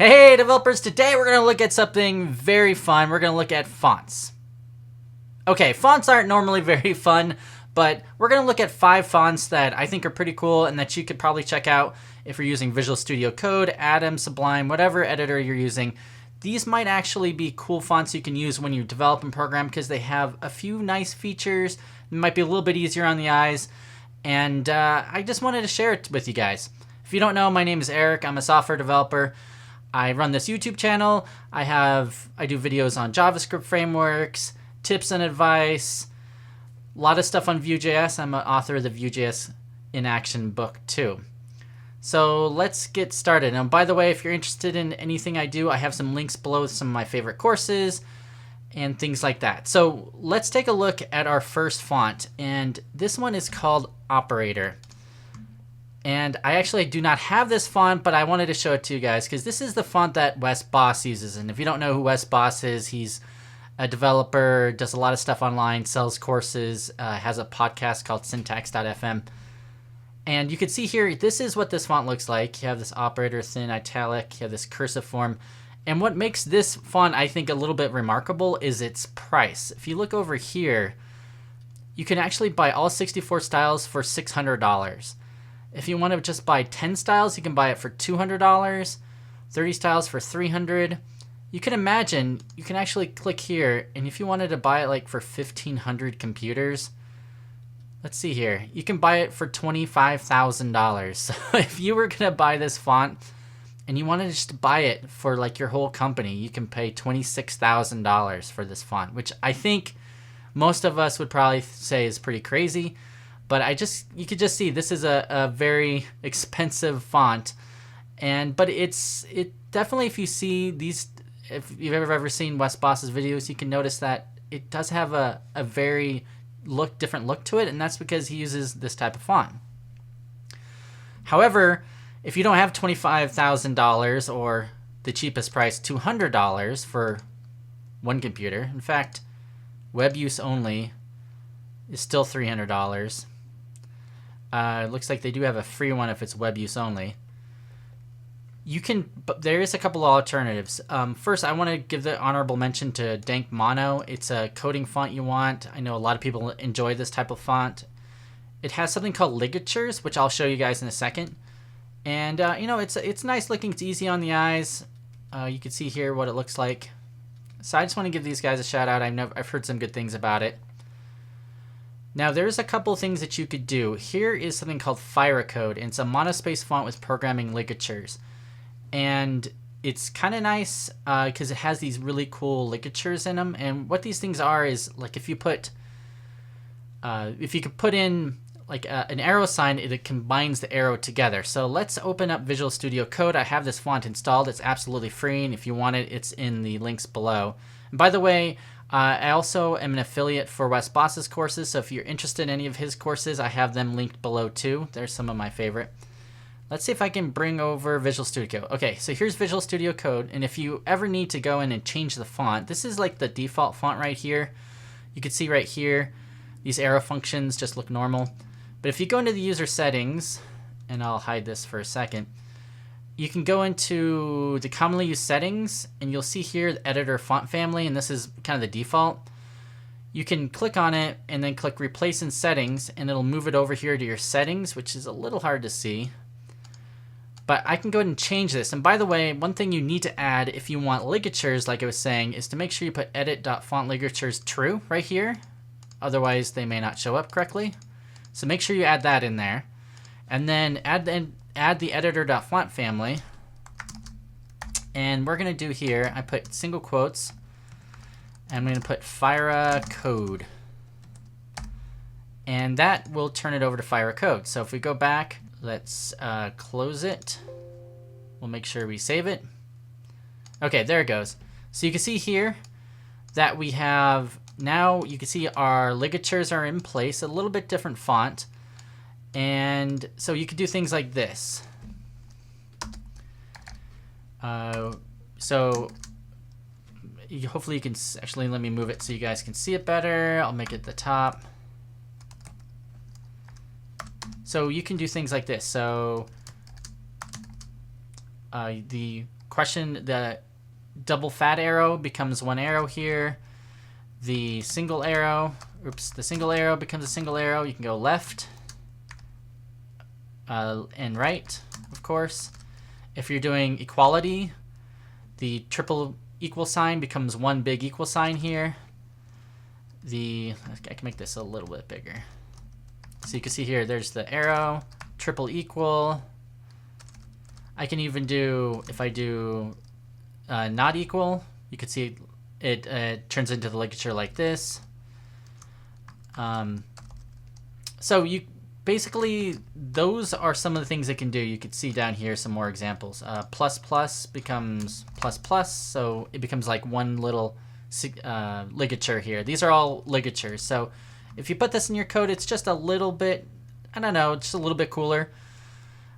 Hey developers, today we're going to look at something very fun. We're going to look at fonts. Okay, fonts aren't normally very fun, but we're going to look at 5 fonts that I think are pretty cool and that you could probably check out if you're using Visual Studio Code, Atom, Sublime, whatever editor you're using. These might actually be cool fonts you can use when you develop and program because they have a few nice features. It might be a little bit easier on the eyes, and I just wanted to share it with you guys. If you don't know, my name is Eric. I'm a software developer. I run this YouTube channel. I do videos on JavaScript frameworks, tips and advice, a lot of stuff on Vue.js. I'm an author of the Vue.js in Action book too. So let's get started. And by the way, if you're interested in anything I do, I have some links below with some of my favorite courses and things like that. So let's take a look at our first font. And this one is called Operator. And I actually do not have this font, but I wanted to show it to you guys because this is the font that Wes Bos uses. And if you don't know who Wes Bos is, he's a developer, does a lot of stuff online, sells courses, has a podcast called syntax.fm. And you can see here, this is what this font looks like. You have this operator, thin, italic, you have this cursive form. And what makes this font, I think, a little bit remarkable is its price. If you look over here, you can actually buy all 64 styles for $600. If you want to just buy 10 styles, you can buy it for $200, 30 styles for $300. You can imagine, you can actually click here, and if you wanted to buy it like for 1,500 computers, let's see here, you can buy it for $25,000. So if you were going to buy this font and you wanted to just buy it for like your whole company, you can pay $26,000 for this font, which I think most of us would probably say is pretty crazy. But you could just see this is a very expensive font, but it definitely, if you see these, if you've ever seen Wes Bos's videos, you can notice that it does have a very different look to it, and that's because he uses this type of font. However, if you don't have $25,000 or the cheapest price, $200 for one computer, in fact, web use only is still $300. It looks like they do have a free one if it's web use only. But there is a couple of alternatives. First, I want to give the honorable mention to Danc Mano. It's a coding font you want. I know a lot of people enjoy this type of font. It has something called ligatures, which I'll show you guys in a second. And it's nice looking. It's easy on the eyes. You can see here what it looks like. So I just want to give these guys a shout out. I've heard some good things about it. Now, there's a couple of things that you could do. Here is something called Firacode, and it's a monospace font with programming ligatures. And it's kind of nice because it has these really cool ligatures in them. And what these things are is, like, if you could put in like an arrow sign, it combines the arrow together. So let's open up Visual Studio Code. I have this font installed. It's absolutely free, and if you want it, it's in the links below. And by the way, I also am an affiliate for Wes Bos's courses, so if you're interested in any of his courses, I have them linked below too. There's some of my favorite. Let's see if I can bring over Visual Studio Code. Okay, so here's Visual Studio Code, and if you ever need to go in and change the font, this is like the default font right here. You can see right here, these arrow functions just look normal. But if you go into the user settings, and I'll hide this for a second, you can go into the commonly used settings, and you'll see here the editor font family, and this is kind of the default. You can click on it and then click replace in settings, and it'll move it over here to your settings, which is a little hard to see. But I can go ahead and change this. And by the way, one thing you need to add if you want ligatures, like I was saying, is to make sure you put edit.fontligatures true right here. Otherwise, they may not show up correctly. So make sure you add that in there. And then add the editor.font family. And we're going to do here, I put single quotes. And I'm going to put Firacode. And that will turn it over to Firacode. So if we go back, let's close it. We'll make sure we save it. Okay, there it goes. So you can see here that we have, now you can see our ligatures are in place, a little bit different font. And so you could do things like this. Hopefully you can actually, let me move it so you guys can see it better. I'll make it the top. So you can do things like this. So the the double fat arrow becomes one arrow here. The single arrow becomes a single arrow. You can go left and right, of course. If you're doing equality, the triple equal sign becomes one big equal sign here. I can make this a little bit bigger. So you can see here, there's the arrow, triple equal. I can even do, if I do not equal, you can see it turns into the ligature like this. So you basically, those are some of the things it can do. You could see down here some more examples. Plus plus becomes plus plus, so it becomes like one little ligature here. These are all ligatures. So if you put this in your code, it's just a little bit, I don't know, just a little bit cooler.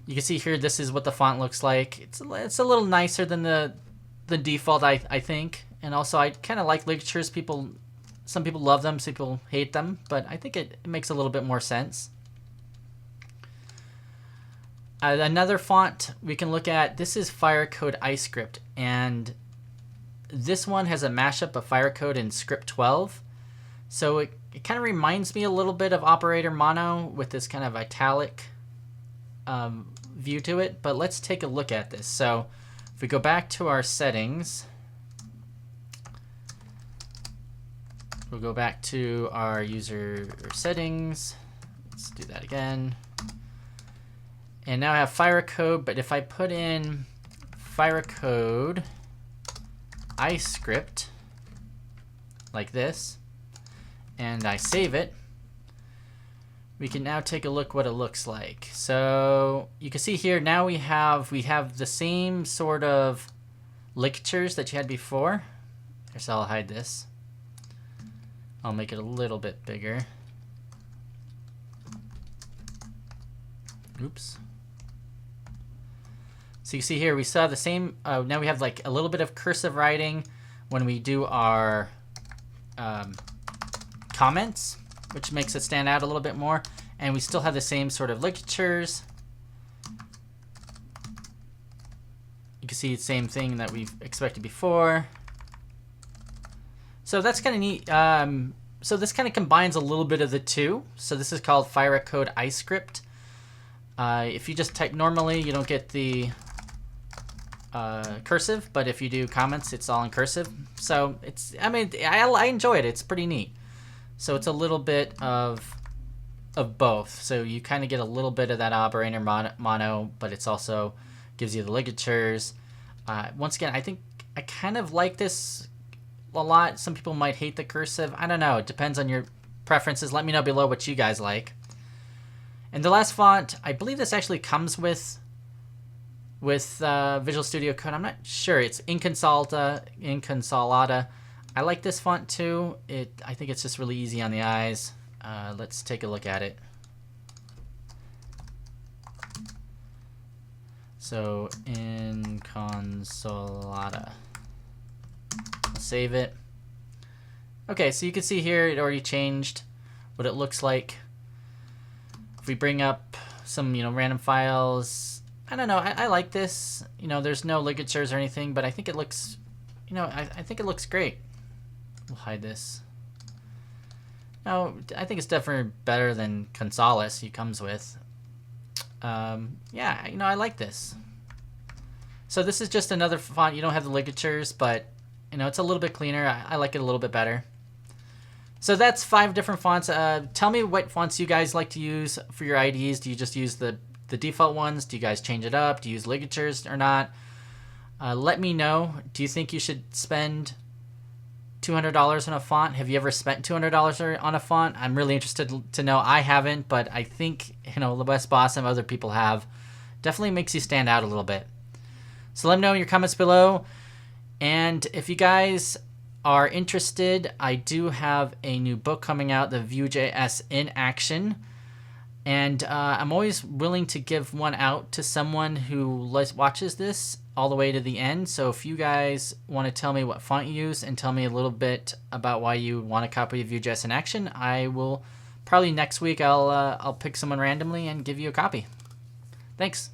You can see here, this is what the font looks like. It's a little nicer than the default, I think. And also, I kind of like ligatures. Some people love them, some people hate them, but I think it makes a little bit more sense. Another font we can look at, this is Firecode iScript, and this one has a mashup of Firecode and Script 12. So it kind of reminds me a little bit of Operator Mono with this kind of italic view to it, but let's take a look at this. So if we go back to our settings, we'll go back to our user settings. Let's do that again. And now I have Firecode, but if I put in Firecode iScript like this, and I save it, we can now take a look what it looks like. So you can see here now we have the same sort of ligatures that you had before. So I'll hide this. I'll make it a little bit bigger. Oops. So you see here we saw the same. Now we have like a little bit of cursive writing when we do our comments, which makes it stand out a little bit more. And we still have the same sort of ligatures. You can see the same thing that we've expected before. So that's kind of neat. So this kind of combines a little bit of the two. So this is called Firecode iScript. If you just type normally, you don't get the cursive, but if you do comments, it's all in cursive. So it's, I mean, I enjoy it. It's pretty neat. So it's a little bit of both. So you kind of get a little bit of that Operator Mono, but it's also gives you the ligatures. Once again, I think I kind of like this a lot. Some people might hate the cursive. I don't know. It depends on your preferences. Let me know below what you guys like. And the last font, I believe this actually comes with Visual Studio Code. I'm not sure. It's Consulta. I like this font too. I think it's just really easy on the eyes. Let's take a look at it. So Consulta. I'll save it. Okay, so you can see here it already changed what it looks like. If we bring up some, random files, I don't know. I like this. There's no ligatures or anything, but I think it looks, I think it looks great. We'll hide this. No, I think it's definitely better than Consulta he comes with. Yeah, I like this. So this is just another font. You don't have the ligatures, but it's a little bit cleaner. I like it a little bit better. So that's 5 different fonts. Tell me what fonts you guys like to use for your IDEs. Do you just use the default ones? Do you guys change it up? Do you use ligatures or not? Let me know. Do you think you should spend $200 on a font? Have you ever spent $200 on a font? I'm really interested to know. I haven't, but I think, the West Boss and other people have. Definitely makes you stand out a little bit. So let me know in your comments below. And if you guys are interested, I do have a new book coming out, the Vue.js in Action. And I'm always willing to give one out to someone who watches this all the way to the end. So if you guys want to tell me what font you use and tell me a little bit about why you want a copy of Vue.js in Action, I will probably next week I'll pick someone randomly and give you a copy. Thanks.